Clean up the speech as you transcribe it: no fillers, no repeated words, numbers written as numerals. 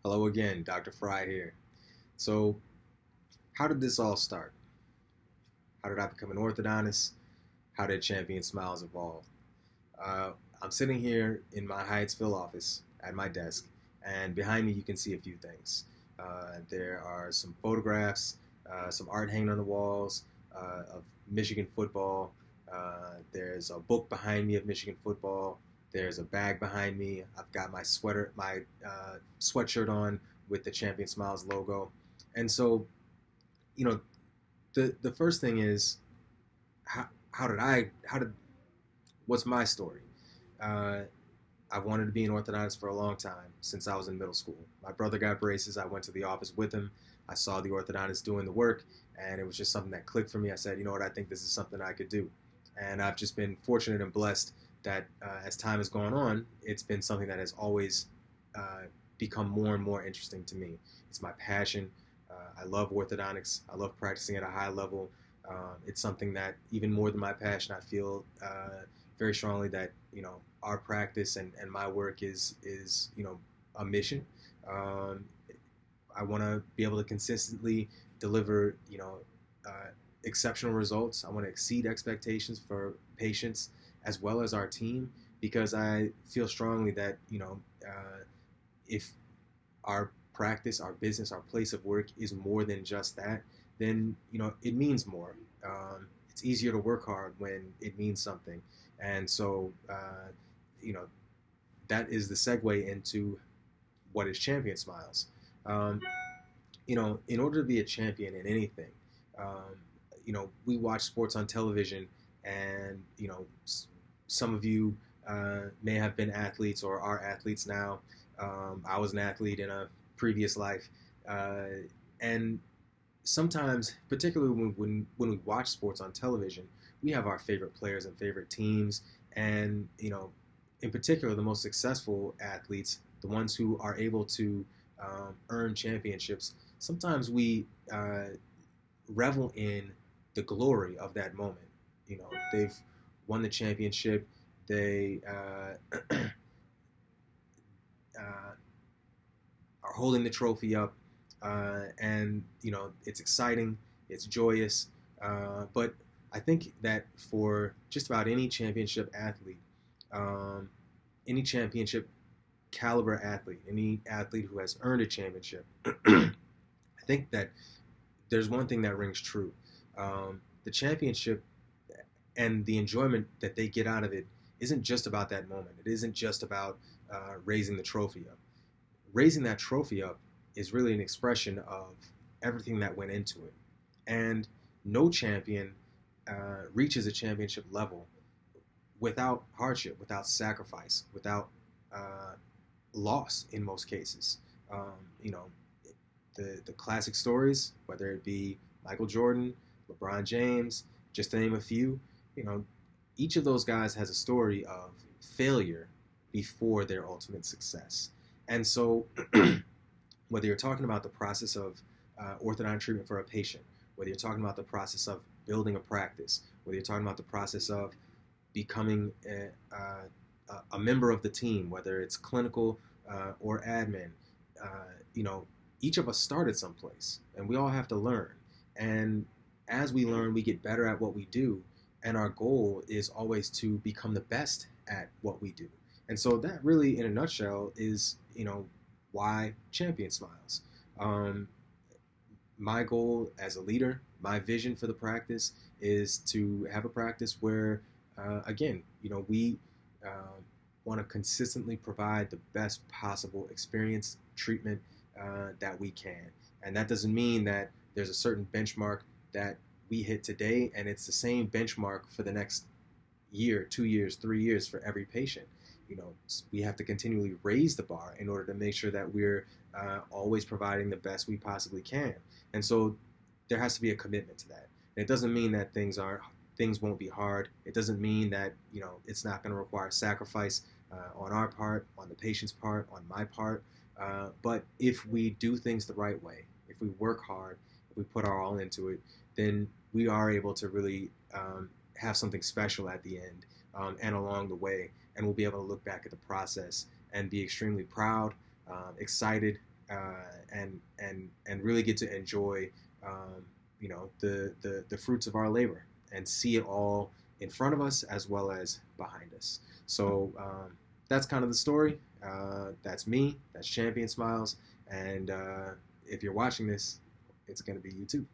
Hello again, Dr. Frey here. So, how did this all start? How did I become an orthodontist? How did Champion Smiles evolve? Uh, I'm sitting here in my Hyattsville office at my desk, and behind me you can see a few things. There are some photographs, some art hanging on the walls of Michigan football. There's a book behind me of Michigan football. There's a bag behind me. I've got my sweatshirt on with the Champion Smiles logo. And so, you know, the first thing is how did what's my story? Uh, I've wanted to be an orthodontist for a long time, since I was in middle school. My brother got braces. I went to the office with him. I saw the orthodontist doing the work, and it was just something that clicked for me. I said, you know what, I think this is something I could do. And I've just been fortunate and blessed that as time has gone on, it's been something that has always uh, become more and more interesting to me. It's my passion. I love orthodontics. I love practicing at a high level. It's something that, even more than my passion, I feel very strongly that our practice and my work is a mission. Um, I want to be able to consistently deliver exceptional results. I want to exceed expectations for patients as well as our team, because I feel strongly that if our practice, our business, our place of work is more than just that, then it means more. It's easier to work hard when it means something, and so you know that is the segue into what is Champion Smiles. Um, in order to be a champion in anything, um, we watch sports on television, and some of you may have been athletes or are athletes now. I was an athlete in a previous life, uh, and sometimes, particularly when we watch sports on television, we have our favorite players and favorite teams, and in particular, the most successful athletes, the ones who are able to earn championships. Sometimes we revel in the glory of that moment. They've won the championship. They uh, are holding the trophy up, and it's exciting, it's joyous. But I think that for just about any championship athlete, um, any championship caliber athlete, any athlete who has earned a championship, I think that there's one thing that rings true. The championship and the enjoyment that they get out of it isn't just about that moment. It isn't just about raising the trophy up. Raising that trophy up is really an expression of everything that went into it. And no champion reaches a championship level without hardship, without sacrifice, without uh, loss in most cases. Um, you know, the classic stories, whether it be Michael Jordan, LeBron James, just to name a few, you know, each of those guys has a story of failure before their ultimate success. And so, whether you're talking about the process of orthodontic treatment for a patient, whether you're talking about the process of building a practice, whether you're talking about the process of becoming a member of the team, whether it's clinical or admin, you know, each of us started someplace, and we all have to learn. And as we learn, we get better at what we do, and our goal is always to become the best at what we do. And so that really, in a nutshell, is why Champion Smiles. Um, my goal as a leader, my vision for the practice is to have a practice where, again, we uh, want to consistently provide the best possible experience, treatment that we can. And that doesn't mean that there's a certain benchmark that we hit today and it's the same benchmark for the next year, 2 years, 3 years for every patient. We have to continually raise the bar in order to make sure that we're always providing the best we possibly can. And so there has to be a commitment to that. And it doesn't mean that things won't be hard. It doesn't mean that it's not going to require sacrifice on our part, on the patient's part, on my part. But if we do things the right way, if we work hard, if we put our all into it, then we are able to really have something special at the end and along the way. And we'll be able to look back at the process and be extremely proud, excited, and really get to enjoy the fruits of our labor and see it all in front of us as well as behind us. So that's kind of the story. That's me. That's Champion Smiles. And if you're watching this, it's going to be you too.